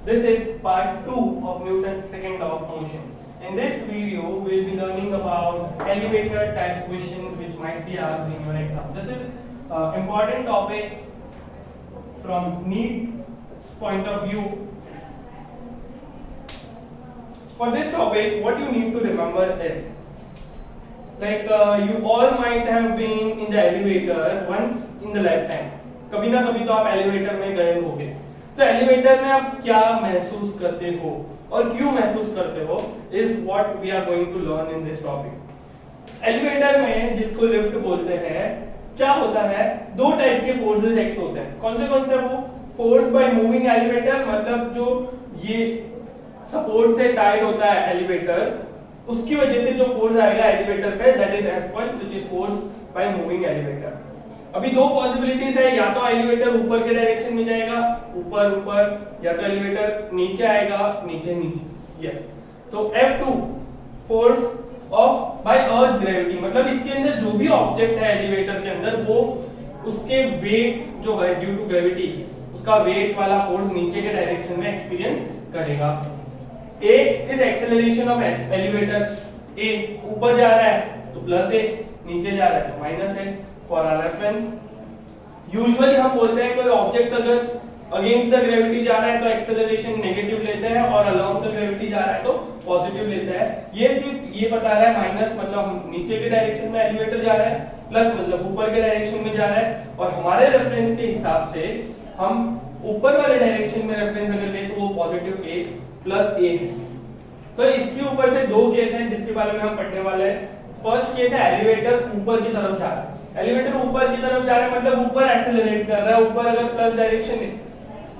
This is part 2 of Newton's second law of motion. In this video, we will be learning about elevator type questions which might be asked in your exam. This is an important topic from NEET's point of view. For this topic, what you need to remember is, you all might have been in the elevator once in the lifetime. कभी ना कभी तो आप elevator में गए होंगे. तो elevator में आप क्या महसूस करते हो और क्यों महसूस करते हो is what we are going to learn in this topic. Elevator में जिसको लिफ्ट बोलते हैं, क्या होता है, दो टाइप के फोर्सेस एक्ट होते हैं. कौन से वो फोर्स बाय मूविंग एलिवेटर, मतलब जो ये सपोर्ट से टाइड होता है एलिवेटर, उसकी वजह से जो फोर्स आएगा एलिवेटर पे, that is F1 which is force by moving elevator. अभी दो पॉसिबिलिटीज है, या तो एलिवेटर ऊपर के डायरेक्शन में जाएगा, ऊपर ऊपर, या तो एलिवेटर नीचे आएगा, नीचे नीचे. यस, तो F2 force of by earth gravity, मतलब इसके अंदर जो भी ऑब्जेक्ट है एलिवेटर के अंदर, वो उसके वेट जो है ड्यू टू ग्रेविटी, उसका वेट वाला फोर्स नीचे के डायरेक्शन में एक्सपीरियंस करेगा. A is acceleration of elevator. A ऊपर जा रहा है तो प्लस है, नीचे जा रहा है तो माइनस है. For our reference, यूजुअली हम बोलते हैं कोई ऑब्जेक्ट अगर अगेंस्ट द ग्रेविटी जा रहा है तो एक्सेलरेशन नेगेटिव लेते हैं, और अलोंग द ग्रेविटी जा रहा है तो पॉजिटिव लेते हैं. ये सिर्फ ये बता रहा है माइनस मतलब नीचे के डायरेक्शन में एलिवेटर जा रहा है, प्लस मतलब ऊपर के डायरेक्शन में जा रहा है. और हमारे रेफरेंस के हिसाब से हम ऊपर वाले डायरेक्शन में रेफरेंस अगर ले तो वो पॉजिटिव A प्लस A है. तो इसके ऊपर से दो केस हैं जिसके बारे में हम पढ़ने वाले हैं. फर्स्ट केस है एलिवेटर ऊपर की तरफ जा रहा है. एलिवेटर ऊपर की तरफ जा रहा है मतलब ऊपर एक्सेलरेट कर रहा है. ऊपर अगर प्लस डायरेक्शन है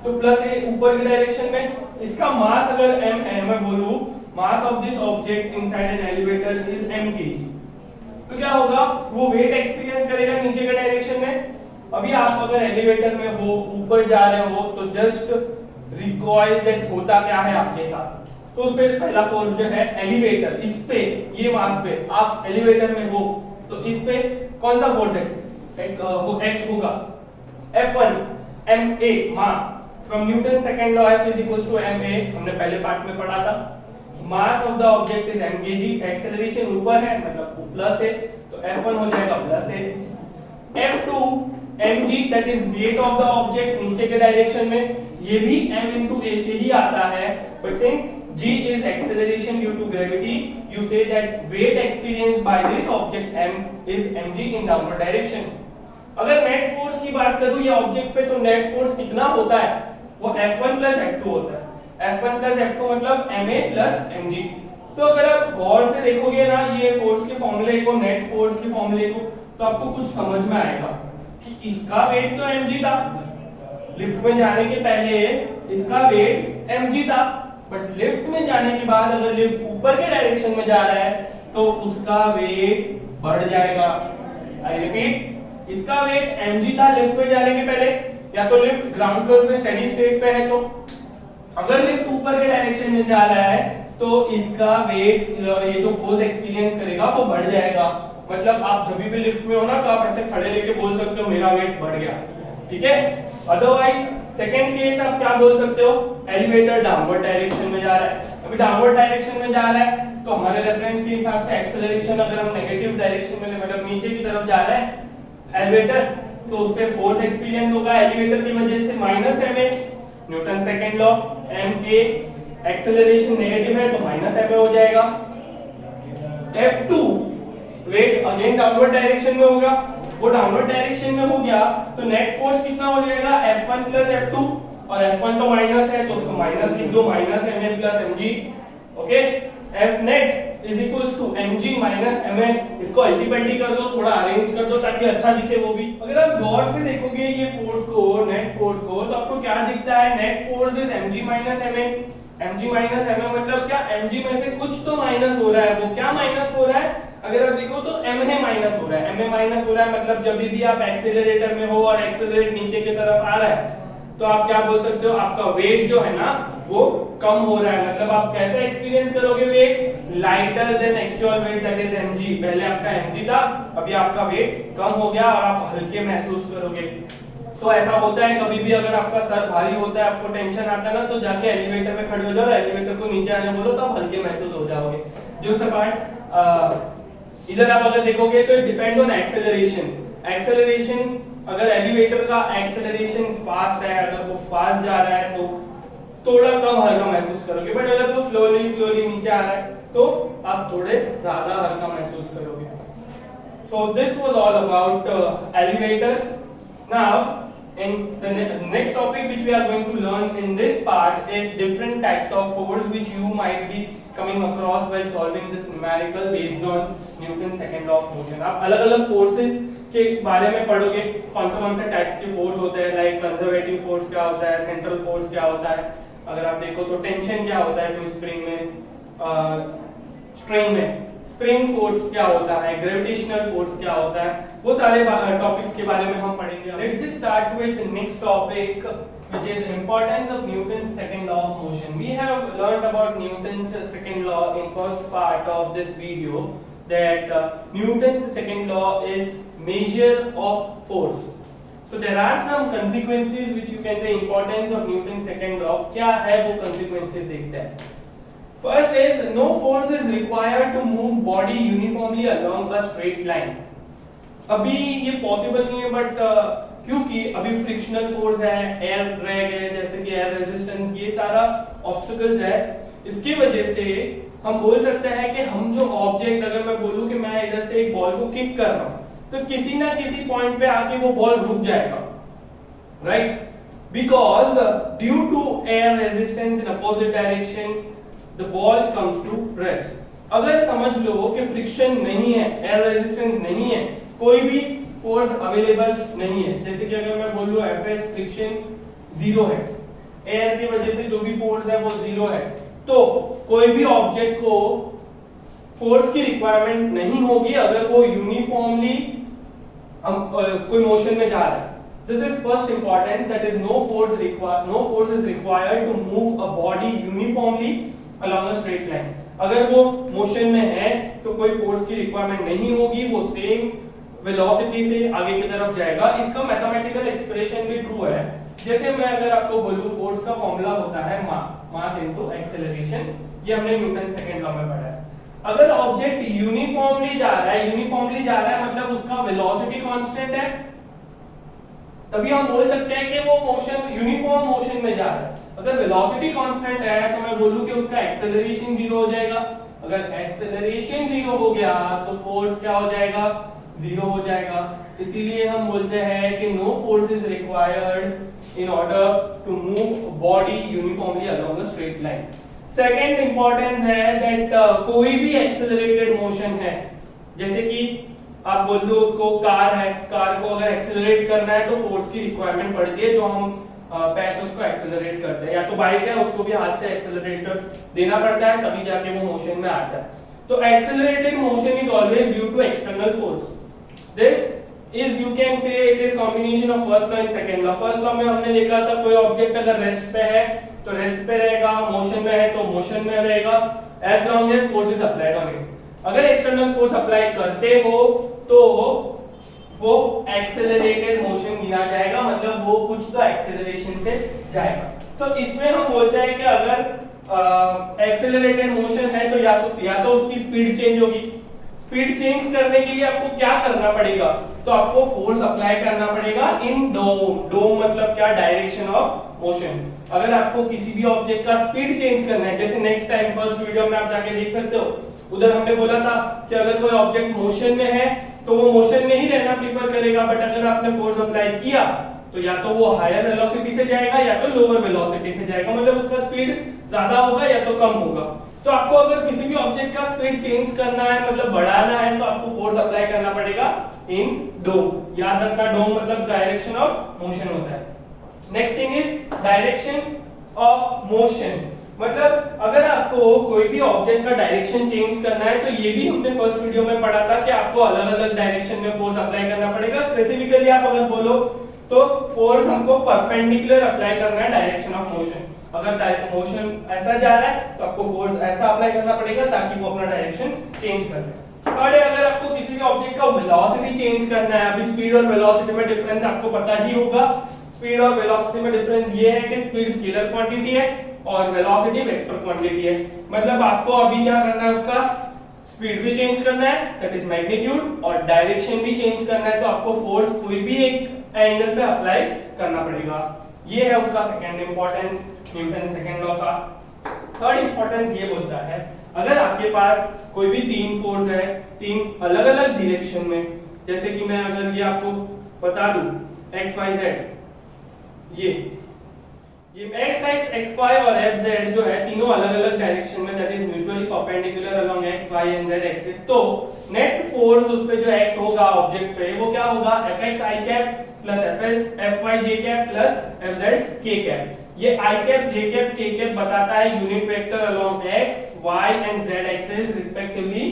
तो प्लस है ऊपर की डायरेक्शन में. इसका मास अगर m है, मैं बोलूं mass of this object inside an elevator is m kg, तो क्या होगा, वो वेट एक्सपीरियंस करेगा नीचे के डायरेक्शन में. अभी आप अगर एलिवेटर में हो, ऊपर जा रहे हो, तो जस्ट रिकॉइल दैट होता क्या है आपके साथ. तो उस पे पहला फोर्स जो है एलिवेटर, इस पे ये मास पे आप एलिवेटर में हो तो इस पे कौन सा फोर्स एक्ट होगा, F1 ma from Newton second law F is equals to ma. हमने पहले पार्ट में पढ़ा था. Mass of the object is m kg, acceleration ऊपर है मतलब प्लस है, तो F1 हो जाएगा प्लस है. F2 mg that is weight of the object नीचे के डायरेक्शन में, ये भी m into a से ही आता है, but since g is acceleration due to gravity, you say that weight experienced by this object m is mg in downward direction. अगर net force की बात करूं ये ऑब्जेक्ट पे, तो नेट फोर्स कितना होता है, वो F1 plus F2 होता है. F1 plus F2 मतलब ma plus mg. तो अगर आप गौर से देखोगे ना ये फोर्स के फॉर्मूले को, नेट फोर्स के फॉर्मूले को, तो आपको कुछ समझ में आएगा कि इसका वेट तो mg था, लिफ्ट में जाने के पहले इसका वेट mg था, बट लिफ्ट में जाने के बाद अगर लिफ्ट ऊपर के डायरेक्शन में जा रहा है तो उसका वेट बढ़ जाएगा. आई रिपीट, इसका वेट mg था लिफ्ट में जाने के पहले, या तो लिफ्ट ग्राउंड फ्लोर पे स्टेडी स्टेट पे है, तो अगर लिफ्ट ऊपर के डायरेक्शन में जा रहा है तो इसका वेट, ये जो फोर्स एक्सपीरियंस करेगा वो बढ़ जाएगा. मतलब आप जब भी लिफ्ट में हो ना तो आप ऐसे खड़े लेके बोल सकते हो मेरा वेट बढ़ गया, ठीक है. अदरवाइज सेकंड केस आप क्या बोल सकते हो, एलिवेटर डाउनवर्ड डायरेक्शन में जा रहा है. अभी डाउनवर्ड डायरेक्शन में जा रहा है तो हमारे रेफरेंस के हिसाब से एक्सेलरेशन अगर हम नेगेटिव डायरेक्शन में मतलब नीचे की तरफ जा रहा है एलिवेटर, तो उस पे फोर्स एक्सपीरियंस होगा एलिवेटर की वजह से minus ma. Newton second law ma, acceleration negative है तो माइनस ma हो जाएगा. F2 wait again downward direction में होगा, वो डाउनवर्ड डायरेक्शन में हो गया तो नेट फोर्स कितना हो जाएगा, F1 plus F2, और F1 तो माइनस है तो उसको माइनस लिख दो, minus ma plus mg. Okay, F net is equals to mg minus ma. इसको अल्टीपल्टी कर दो, थोड़ा अरेंज कर दो ताकि अच्छा दिखे वो भी. अगर आप गौर से देखोगे ये फोर्स को, नेट फोर्स को, तो आपको क्या दिखता है, net force is mg minus ma. mg minus ma मतलब क्या, mg में से कुछ तो माइनस हो रहा है, वो क्या माइनस हो रहा है, अगर आप देखो तो ma माइनस हो रहा है. ma माइनस हो रहा है मतलब जब भी आप एक्सेलरेटर में हो और एक्सेलरेट नीचे की तरफ आ रहा है तो आप क्या बोल सकते हो, आपका वेट जो है ना वो कम हो रहा है. मतलब आप कैसे एक्सपीरियंस करोगे weight, lighter than actual weight that is mg. पहले आपका mg था, अभी आपका वेट कम हो गया और आप हल्के महसूस करोगे. तो ऐसा होता है कभी भी अगर आपका सर भारी होता है, आपको टेंशन आता है ना, तो जाके एलिवेटर में खड़े हो जाओ, एलिवेटर को नीचे आने बोलो, तो आप हल्के महसूस हो जाओगे। जो सा पार्ट इधर आप अगर देखोगे तो it depends on acceleration. Acceleration, अगर एलिवेटर का एक्सेलरेशन फास्ट है, अगर वो फास्ट जा रहा है तो थोड़ा कम हल्का महसूस करोगे, बट अगर वो स्लोली स्लोली नीचे आ रहा है तो आप थोड़े ज्यादा हल्का महसूस करोगे। So this was all about elevator. Now in the next topic which we are going to learn in this part is different types of force which you might be coming across while solving this numerical based on Newton's second law of motion. आप अलग-अलग forces के बारे में पढ़ोगे, कौन से types के force होते हैं, लाइक कंजर्वेटिव फोर्स क्या होता है, सेंट्रल फोर्स क्या होता है, अगर आप देखो तो टेंशन क्या होता है, तो स्प्रिंग में स्प्रिंग फोर्स क्या होता है, ग्रेविटेशनल फोर्स क्या होता है, वो सारे टॉपिक्स के बारे में हम पढ़ेंगे। Let's start with next topic which is importance of Newton's second law of motion. We have learned about Newton's second law in first part of this video, that Newton's second law is measure of force. So there are some consequences which you can say importance of Newton's second law. क्या है वो consequences देखते हैं। First is no force is required to move body uniformly along a straight line. अभी ये possible नहीं है, but क्योंकि अभी फ्रिक्शनल फोर्स है, एयर ड्रैग है, जैसे कि एयर रेजिस्टेंस, ये सारा ऑब्स्टिकल्स है, इसकी वजह से हम बोल सकते हैं कि हम जो ऑब्जेक्ट, अगर मैं बोलूं कि मैं इधर से एक बॉल को किक कर रहा हूं, तो किसी ना किसी पॉइंट पे आके वो बॉल रुक जाएगा, right? Because due to air resistance in opposite direction the ball comes to rest. अगर समझ लो कि फ्रिक्शन नहीं है, एयर रेजिस्टेंस नहीं है, कोई भी फोर्स अवेलेबल नहीं है, जैसे कि अगर मैं बोलूं Fs फ्रिक्शन जीरो है, एयर की वजह से जो भी फोर्स है वो जीरो है, तो कोई भी ऑब्जेक्ट को फोर्स की रिक्वायरमेंट नहीं होगी अगर वो यूनिफॉर्मली कोई मोशन में जा रहा है। This is first importance, that is no force is required to move a body uniformly along a straight line. अगर वो मोशन में है तो कोई फोर्स की रिक्वायरमेंट नहीं होगी, वो सेम वेलोसिटी से आगे की तरफ जाएगा। इसका मैथमेटिकल एक्सप्रेशन भी ट्रू है। जैसे मैं अगर आपको बोलूं, फोर्स का फॉर्मूला होता है मास इनटू एक्सेलरेशन, ये हमने न्यूटन सेकंड लॉ में पढ़ा है। अगर ऑब्जेक्ट यूनिफॉर्मली जा रहा है मतलब उसका वेलोसिटी कांस्टेंट है, तभी हम बोल सकते हैं कि वो मोशन यूनिफॉर्म मोशन में जा रहा है। अगर वेलोसिटी कांस्टेंट है तो मैं बोलूं कि उसका एक्सेलरेशन जीरो हो जाएगा। अगर एक्सेलरेशन जीरो हो गया तो फोर्स क्या हो जाएगा? जीरो हो जाएगा। इसीलिए हम बोलते हैं कि no force is required in order to move body uniformly along a straight line. Second importance है दैट कोई भी एक्सेलरेटेड मोशन है, जैसे कि आप बोल दो उसको कार है, कार को अगर एक्सेलरेट करना है तो फोर्स की रिक्वायरमेंट पड़ती है, जो हम पैर से उसको एक्सेलरेट करते हैं, या तो बाइक है उसको भी हाथ से एक्सेलरेटर देना पड़ता है तभी जाके वो मोशन में आता है। तो accelerated motion is always due to external force. This is, you can say, it is combination of first law and second law. First law में हमने देखा था कोई ऑब्जेक्ट अगर रेस्ट पे है तो रेस्ट पे रहेगा, मोशन में है तो मोशन में रहेगा, as long as force is applied on it. अगर एक्सटर्नल फोर्स अप्लाई करते हो तो वो एक्सेलरेटेड मोशन गिना जाएगा, मतलब वो कुछ तो एक्सेलरेशन से जाएगा। तो इसमें हम बोलते हैं कि अगर एक्सेलरेटेड मोशन है तो या तो उसकी स्पीड चेंज होगी। स्पीड चेंज करने के लिए आपको क्या करना पड़ेगा? तो आपको फोर्स अप्लाई करना पड़ेगा इन डोम मतलब क्या? Direction of motion. अगर आपको किसी भी ऑब्जेक्ट का स्पीड चेंज करना है, जैसे नेक्स्ट टाइम फर्स्ट वीडियो में आप जाके देख सकते हो, उधर हमने बोला था कि अगर कोई ऑब्जेक्ट मोशन में है तो वो मोशन में ही रहना प्रीफर करेगा, बट अगर आपने फोर्स अप्लाई किया तो या तो वो हायर वेलोसिटी से जाएगा या तो लोअर वेलोसिटी से जाएगा, मतलब उसका स्पीड ज्यादा होगा या तो कम होगा। तो आपको अगर किसी भी ऑब्जेक्ट का स्पीड चेंज करना है, मतलब बढ़ाना है, तो आपको फोर्स अप्लाई करना पड़ेगा इन डोम। याद रखना, डोम मतलब डायरेक्शन ऑफ मोशन होता है। Next thing is direction of motion, मतलब अगर आपको कोई भी ऑब्जेक्ट का डायरेक्शन चेंज करना है तो ये भी हमने फर्स्ट वीडियो में पढ़ा था कि आपको अलग-अलग डायरेक्शन में फोर्स अप्लाई करना पड़ेगा। स्पेसिफिकली आप अगर बोलो तो फोर्स हमको परपेंडिकुलर अप्लाई करना है डायरेक्शन ऑफ मोशन। अगर मोशन ऐसा जा रहा है तो आपको फोर्स ऐसा अप्लाई करना पड़ेगा ताकि वो अपना डायरेक्शन चेंज कर ले। थर्ड है अगर आपको किसी भी ऑब्जेक्ट का वेलोसिटी चेंज करना है, अभी स्पीड और वेलोसिटी में डिफरेंस आपको पता ही होगा। स्पीड और वेलोसिटी में डिफरेंस ये है कि स्पीड स्केलर क्वांटिटी है और वेलोसिटी वेक्टर क्वांटिटी है। मतलब आपको अभी क्या करना है, उसका स्पीड भी चेंज करना है दैट इज मैग्नीट्यूड, और डायरेक्शन भी चेंज करना है, तो आपको फोर्स कोई भी एक एंगल पे अप्लाई करना पड़ेगा। ये है उसका second importance Newton second law का। थर्ड इंपॉर्टेंस ये बोलता है अगर आपके पास कोई भी तीन फोर्स है तीन अलग अलग डायरेक्शन में, जैसे कि मैं अगर ये आपको बता दूं x y z, ये x x y और f z जो है तीनों अलग अलग डायरेक्शन में that is mutually perpendicular along x y and z axis, तो नेट फोर्स उस पे जो एक्ट होगा ऑब्जेक्ट पे वो क्या होगा fx i cap plus fy j cap plus fz k cap. ये i cap j cap k cap बताता है unit vector along x y and z axis respectively,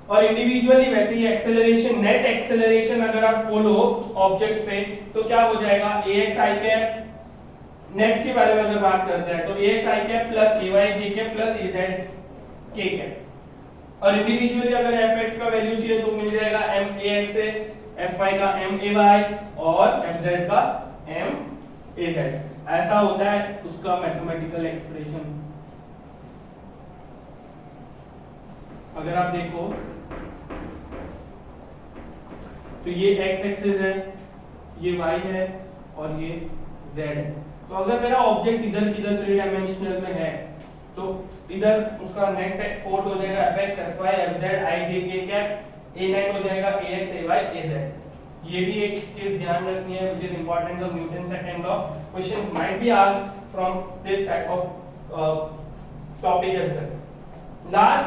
और इंडिविजुअली वैसे ही एक्सेलरेशन नेट एक्सेलरेशन अगर आप बोलो ऑब्जेक्ट पे तो क्या हो जाएगा ax i कैप, नेट के बारे में अगर बात करते हैं तो ax i cap plus ay j cap plus az k cap, और इंडिविजुअली अगर fx का वैल्यू चाहिए तो मिल जाएगा max से fy का may और fz का maz। ऐसा होता है उसका मैथमेटिकल एक्सप्रेशन। अगर आप देखो तो ये x एक्सिस है, ये y है और ये z है। तो अगर मेरा ऑब्जेक्ट इधर किधर थ्री डायमेंशनल में है तो इधर उसका नेट फोर्स हो जाएगा fx fy fz i j k cap, a net हो जाएगा ax ay az। ये भी एक चीज ध्यान रखनी है which is importance of Newton's second law. Questions might be asked from this type of topic as well. Last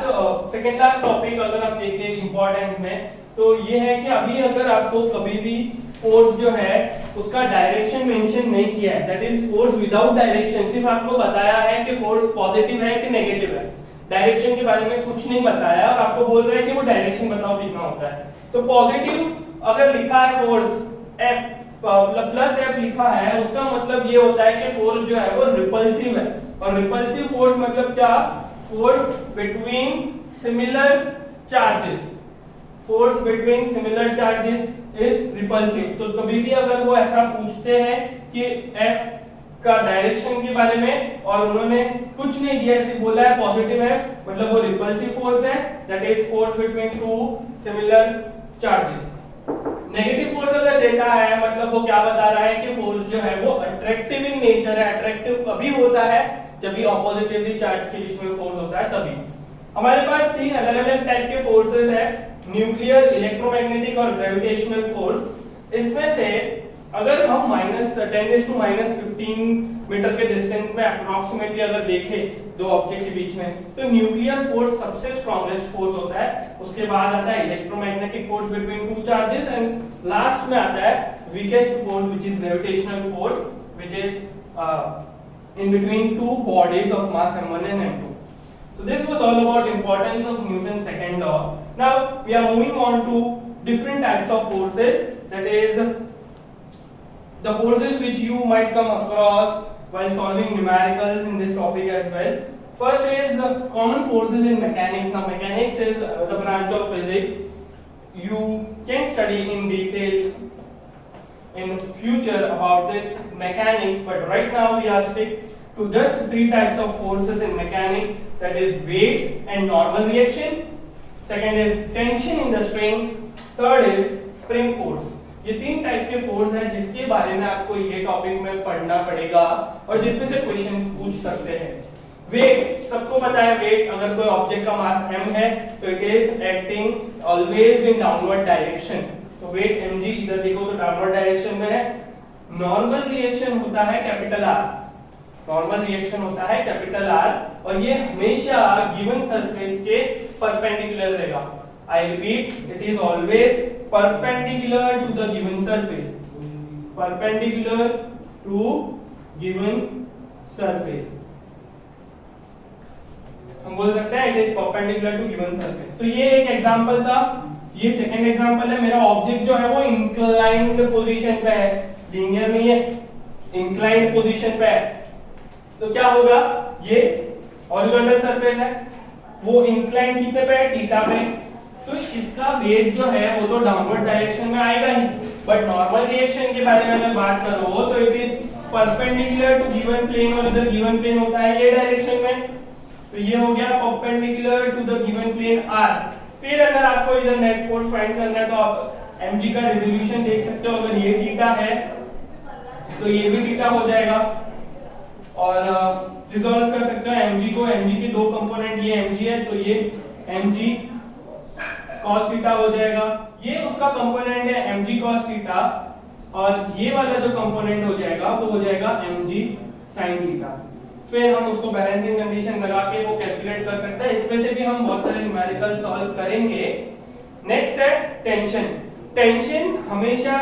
second last topic अगर आप देखें इंपॉर्टेंस में तो ये है कि अभी अगर आपको कभी भी फोर्स जो है उसका डायरेक्शन मेंशन नहीं किया है, that is force without direction, सिर्फ आपको बताया है कि फोर्स पॉजिटिव है कि नेगेटिव है, डायरेक्शन के बारे में कुछ नहीं बताया और आपको बोल रहे हैं कि वो डायरेक्शन बताओ कितना होता है। तो पॉजिटिव अगर लिखा है फोर्स F प्लस F लिखा है उसका मतलब ये होता है कि फोर्स जो है वो रिपल्सिव है, और रिपल्सिव फोर्स मतलब क्या, force between similar charges, force between similar charges is repulsive. तो कभी भी अगर वो ऐसा पूछते हैं कि F का डायरेक्शन के बारे में और उन्होंने कुछ नहीं दिया, सिर्फ बोला है पॉजिटिव है, मतलब वो रिपल्सिव फोर्स है, that is force between two similar charges. Negative force अगर देता है मतलब वो क्या बता रहा है कि फोर्स जो है वो अट्रैक्टिव इन नेचर है, अट्रैक्टिव कभी होता है जब भी ऑपोजिटिवली चार्ज के बीच में फोर्स होता है तभी। हमारे पास तीन अलग अलग टाइप के फोर्सेस है, न्यूक्लियर, इलेक्ट्रोमैग्नेटिक और ग्रेविटेशनल फोर्स। इसमें से अगर हम -10⁻⁻15 मीटर के डिस्टेंस में अप्रोक्सीमेटली अगर देखें दो ऑब्जेक्ट के बीच में तो न्यूक्लियर फोर्स सबसे स्ट्रॉन्गेस्ट फोर्स होता है, उसके बाद आता है electromagnetic force between two charges and last में आता है weakest force which is gravitational force which is in between two bodies of mass m1 and m2. So this was all about importance of Newton's second law. Now we are moving on to different types of forces, that is the forces which you might come across while solving numericals in this topic as well. First is common forces in mechanics. Now mechanics is the branch of physics. You can study in detail in future about this mechanics, but right now we are stick to just three types of forces in mechanics, that is weight and normal reaction, second is tension in the spring, third is spring force। ये तीन type के force है जिसके बारे में आपको ये topic में पढ़ना पड़ेगा और जिसमें से क्वेश्चंस पूछ सकते हैं। वेट सबको पता है, वेट अगर कोई ऑब्जेक्ट का मास m है तो it is acting always in downward direction, तो वेट mg इधर देखो तो डाउनवर्ड डायरेक्शन में है। नॉर्मल रिएक्शन होता है कैपिटल R, नॉर्मल रिएक्शन होता है कैपिटल R और ये हमेशा गिवन सरफेस के परपेंडिकुलर रहेगा। I repeat, it is always perpendicular to the given surface, perpendicular to given surface. हम बोल सकते हैं it is perpendicular to given surface. तो ये एक एग्जांपल था, ये सेकंड एग्जांपल है। मेरा ऑब्जेक्ट जो है वो इंक्लाइंड पोजीशन पे है, लीनियर नहीं है, इंक्लाइंड पोजीशन पे है, तो क्या होगा, ये हॉरिजॉन्टल सरफेस है, वो इंक्लाइंड कितने पे है, थीटा पे, तो इसका वेट जो है वो तो डाउनवर्ड डायरेक्शन में आएगा ही, बट नॉर्मल रिएक्शन के बारे में अगर बात करो तो it is perpendicular to given plane, और इधर गिवन प्लेन होता है ये डायरेक्शन में, तो ये हो गया perpendicular to the given plane r। फिर अगर आपको इधर नेट फोर्स फाइंड करना है तो आप mg का रिजोल्यूशन देख सकते हो, अगर ये थीटा है तो ये भी थीटा हो जाएगा, और रिजॉल्व कर सकते हो mg को, mg के दो कंपोनेंट, ये mg है तो ये mg cos थीटा हो जाएगा, ये उसका कंपोनेंट है mg cos थीटा, और ये वाला जो कंपोनेंट हो जाएगा वो हो जाएगा mg sin थीटा। फिर हम उसको बैलेंसिंग कंडीशन लगा के वो कैलकुलेट कर सकते हैं, इसमें से भी हम बहुत सारे न्यूमेरिकल सॉल्व करेंगे। नेक्स्ट है टेंशन। टेंशन हमेशा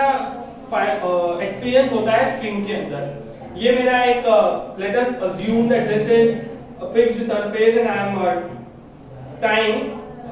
एक्सपीरियंस होता है स्प्रिंग के अंदर। ये मेरा एक let us assume that this is a fixed surface and I am tying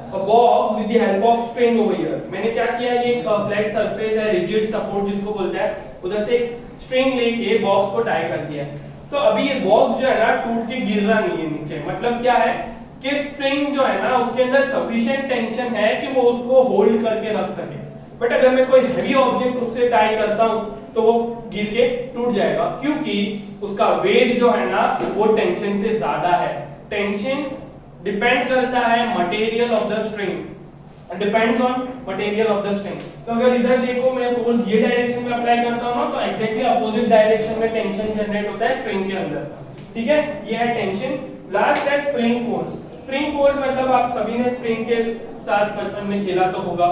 a box with the help of string over here। मैंने क्या किया, ये एक फ्लैट सरफेस है, रिजिड सपोर्ट जिसको बोलते हैं, उधर से एक स्ट्रिंग लेके बॉक्स को टाई कर दिया। तो अभी ये बॉक्स जो है ना टूट के गिर रहा नहीं है नीचे, मतलब क्या है कि स्प्रिंग जो है ना उसके अंदर सफिशिएंट टेंशन है कि वो उसको होल्ड करके रख सके। बट अगर मैं कोई हेवी ऑब्जेक्ट उससे टाई करता हूं तो वो गिर के टूट जाएगा, क्योंकि उसका वेट जो है ना वो टेंशन से ज्यादा है। टेंशन डिपेंड करता है material of the string, depends on material of the string. तो अगर इधर देखो मैं फोर्स ये डायरेक्शन में अप्लाई करता हूं ना तो एग्जैक्टली अपोजिट डायरेक्शन में टेंशन जनरेट होता है स्ट्रिंग के अंदर, ठीक है। ये है टेंशन। लास्ट है स्प्रिंग फोर्स। स्प्रिंग फोर्स मतलब आप सभी ने स्प्रिंग के साथ बचपन में खेला तो होगा।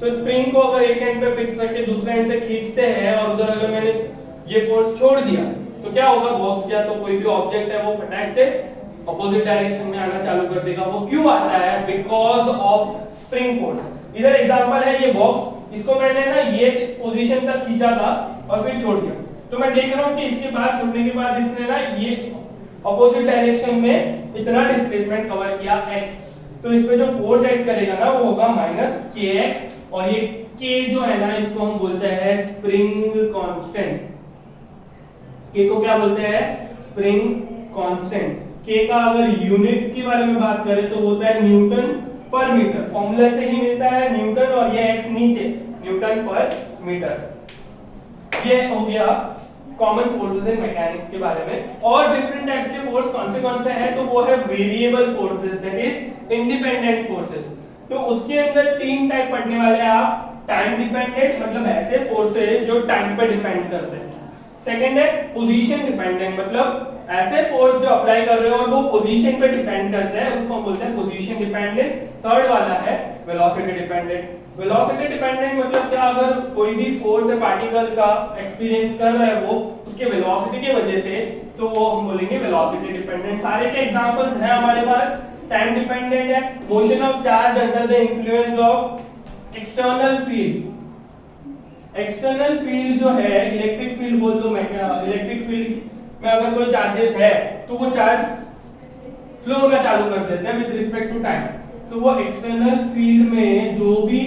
तो स्प्रिंग को अगर एक एंड पे फिक्स करके दूसरे एंड से खींचते हैं और उधर अगर मैंने ये फोर्स छोड़ दिया तो क्या होगा, बॉक्स या तो कोई भी ऑब्जेक्ट है वो फटाक से अपोजिट डायरेक्शन में आना चालू कर देगा। वो क्यों आता है, बिकॉज ऑफ स्प्रिंग फोर्स। इधर एग्जांपल है ये बॉक्स, इसको मैंने ना ये पोजीशन तक खींचा था और फिर छोड़ दिया, तो मैं देख रहा हूं कि इसके बाद छोड़ने के बाद इसने ना ये अपोजिट डायरेक्शन में इतना डिस्प्लेसमेंट कवर किया x, तो इस पे जो फोर्स एक्ट करेगा ना वो होगा माइनस kx, और ये k जो है ना इसको हम बोलते हैं स्प्रिंग कांस्टेंट। k को क्या बोलते हैं, स्प्रिंग कांस्टेंट। k का अगर यूनिट के बारे में बात करें तो होता है न्यूटन पर मीटर, फॉर्मूला से ही मिलता है न्यूटन, और ये x नीचे न्यूटन पर मीटर। ये हो गया कॉमन फोर्सेस इन मैकेनिक्स के बारे में। और डिफरेंट टाइप्स के फोर्स कौन से हैं, तो वो है variable forces, that is independent forces. तो उसके अंदर तीन टाइप पढ़ने वाले हैं आप। टाइम डिपेंडेंट, मतलब ऐसे फोर्सेस जो टाइम पे डिपेंड करते हैं। सेकंड है पोजीशन डिपेंडेंट, मतलब ऐसे फोर्स जो अप्लाई कर रहे हो और वो पोजीशन पे डिपेंड करते हैं, उसको हम बोलते हैं पोजीशन डिपेंडेंट। थर्ड वाला है वेलोसिटी डिपेंडेंट। वेलोसिटी डिपेंडेंट मतलब क्या, अगर कोई भी फोर्स है पार्टिकल का एक्सपीरियंस कर रहा है वो उसके वेलोसिटी की वजह से, तो वो हम बोलेंगे वेलोसिटी डिपेंडेंट। सारे के एग्जांपल्स हैं हमारे पास। टाइम डिपेंडेंट है motion of charge under the influence of external field. External field जो है इलेक्ट्रिक फील्ड बोल दो, मैं इलेक्ट्रिक फील्ड में अगर कोई चार्जेस है तो वो चार्ज फ्लो होना चालू कर देते हैं विद रिस्पेक्ट टू टाइम। तो वो एक्सटर्नल फील्ड में जो भी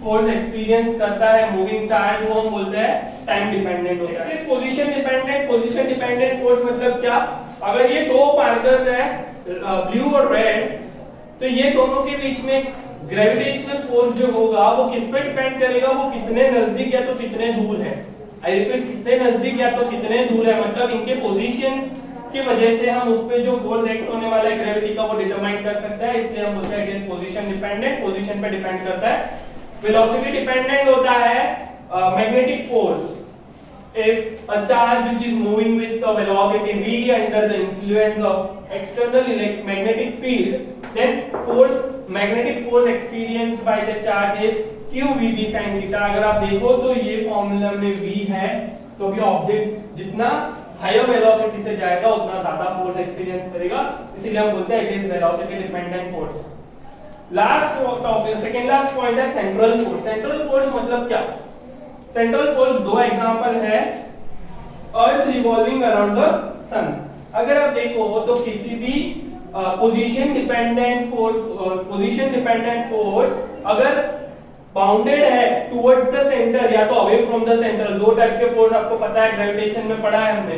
फोर्स एक्सपीरियंस करता है मूविंग चार्ज, वो हम बोलते हैं टाइम डिपेंडेंट होता है। Position dependent. Position dependent force मतलब क्या, अगर ये दो पार्टिकल्स है ब्लू और रेड, तो ये दोनों के बीच में ग्रेविटेशनल फोर्स जो होगा वो किस पे डिपेंड करेगा, वो कितने नजदीक या तो कितने दूर है। आई रिपीट, कितने नजदीक या तो कितने दूर है, मतलब इनके पोजीशन की वजह से हम उस पे जो फोर्स एक्ट होने वाला है ग्रेविटी का वो डिटरमाइन कर सकते हैं, इसलिए हम बोलते हैं it is position dependent, position पे डिपेंड करता है। वेलोसिटी डिपेंडेंट होता है magnetic force. If a charge which is moving with the velocity v under the influence of external magnetic field, then magnetic force experienced by the charge is qvb sin theta। अगर आप देखो तो ये formula में v है, तो भी object जितना हायर वेलोसिटी से जाएगा उतना ज्यादा फोर्स एक्सपीरियंस करेगा, इसीलिए हम बोलते हैं it is velocity dependent force. Last topic, second last point है सेंट्रल फोर्स। सेंट्रल फोर्स मतलब क्या, सेंट्रल फोर्स दो एग्जांपल है, अर्थ रिवॉल्विंग अराउंड द सन। अगर आप देखो तो किसी भी पोजीशन डिपेंडेंट फोर्स अगर बाउंडेड है टुवर्ड्स द सेंटर या तो अवे फ्रॉम द सेंटर, दो टाइप के फोर्स आपको पता है ग्रेविटेशन में पढ़ा है हमने,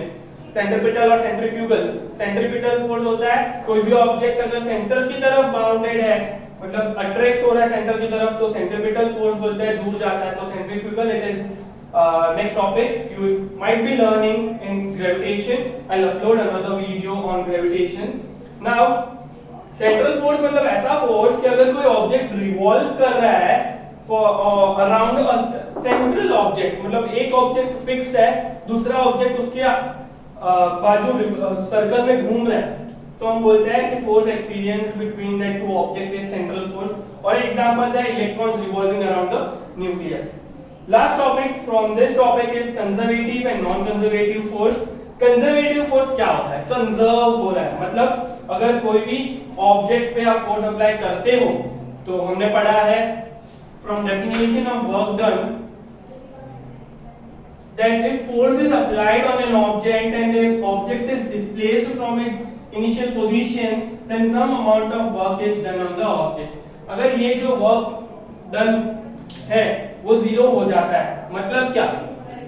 सेंट्रीपिटल और सेंट्रीफ्यूगल। सेंट्रीपिटल फोर्स होता है कोई भी ऑब्जेक्ट अगर सेंटर की तरफ बाउंडेड है, मतलब अट्रैक्ट हो रहा है सेंटर की तरफ तो सेंट्रीपिटल फोर्स बोलते हैं, दूर जाता है तो centrifugal. It is next topic you might be learning in gravitation. I'll upload another video on gravitation. Now central force मतलब ऐसा फोर्स कि अगर कोई ऑब्जेक्ट रिवॉल्व कर रहा है अराउंड अ सेंट्रल ऑब्जेक्ट, मतलब एक ऑब्जेक्ट फिक्स्ड है, दूसरा ऑब्जेक्ट उसके बाजू सर्कल में घूम रहा है, तो हम बोलते हैं कि force experience between that two object is central force. और एग्जांपल्स है electrons revolving around the nucleus. Last topic from this topic is conservative and non-conservative force. Conservative force क्या होता है? कंजर्व हो रहा है, मतलब अगर कोई भी ऑब्जेक्ट पे आप फोर्स अप्लाई करते हो तो हमने पढ़ा है from definition of work done that if force is applied on an object and if object is displaced from its initial position then some amount of work is done on the object. अगर ये जो work done है वो zero हो जाता है, मतलब क्या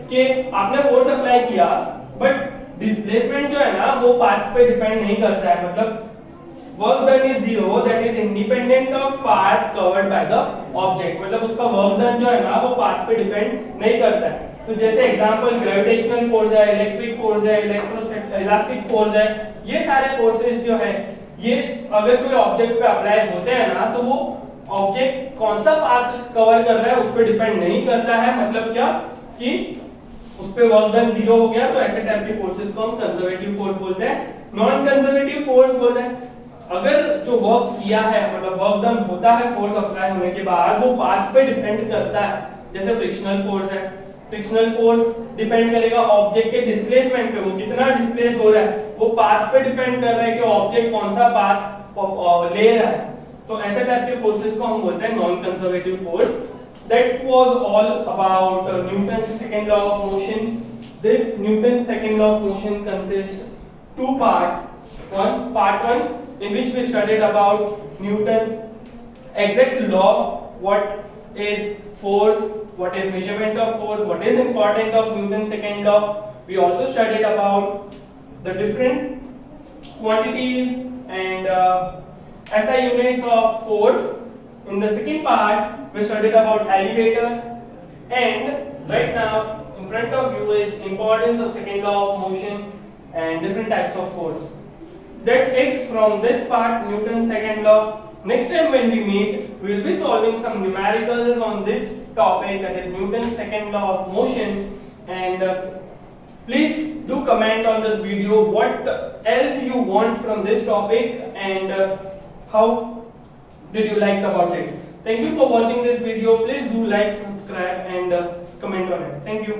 कि आपने फोर्स अप्लाई किया बट डिस्प्लेसमेंट जो है ना वो पाथ पे डिपेंड नहीं करता है, मतलब work done is zero that is independent of path covered by the object, मतलब उसका वर्क डन जो है ना वो पाथ पे डिपेंड नहीं करता है। तो जैसे एग्जांपल ग्रेविटेशनल फोर्स है, इलेक्ट्रिक फोर्स है, इलास्टिक फोर्स है, ये सारे फोर्सेस जो है ये अगर कोई ऑब्जेक्ट पे अप्लाई होते हैं ना तो वो ऑब्जेक्ट कौन सा पाथ कवर कर रहा है उस पर डिपेंड नहीं करता है, मतलब क्या कि उस पे वर्क डन जीरो हो गया, तो ऐसे टाइप के फोर्सेस को हम कंजर्वेटिव फोर्स बोलते हैं। नॉन कंजर्वेटिव फोर्स बोलते हैं अगर जो वर्क किया है, मतलब वर्क डन होता है फोर्स अप्लाई होने के बाद वो पाथ पे डिपेंड करता है, जैसे फ्रिक्शनल फोर्स है, फ्रिक्शनल फोर्स डिपेंड करेगा ऑब्जेक्ट के डिस्प्लेसमेंट पे, वो कितना डिस्प्लेस हो रहा है, वो पाथ पे डिपेंड कर रहा है कि ऑब्जेक्ट कौन सा पाथ ले रहा है, तो ऐसे टाइप के फोर्सेस को हम बोलते हैं non conservative force. That was all about Newton's second law of motion. This Newton's second law of motion consists two parts. Part one in which we studied about Newton's exact law, what is force, what is measurement of force, what is important of Newton's second law. We also studied about the different quantities and SI units of force. In the second part, we studied about elevator, and right now in front of you is importance of second law of motion and different types of force. That's it from this part, Newton's second law. Next time when we meet, we will be solving some numericals on this topic, that is Newton's second law of motion. And please do comment on this video what else you want from this topic and how did you like about it. Thank you for watching this video. Please do like, subscribe and comment on it. Thank you.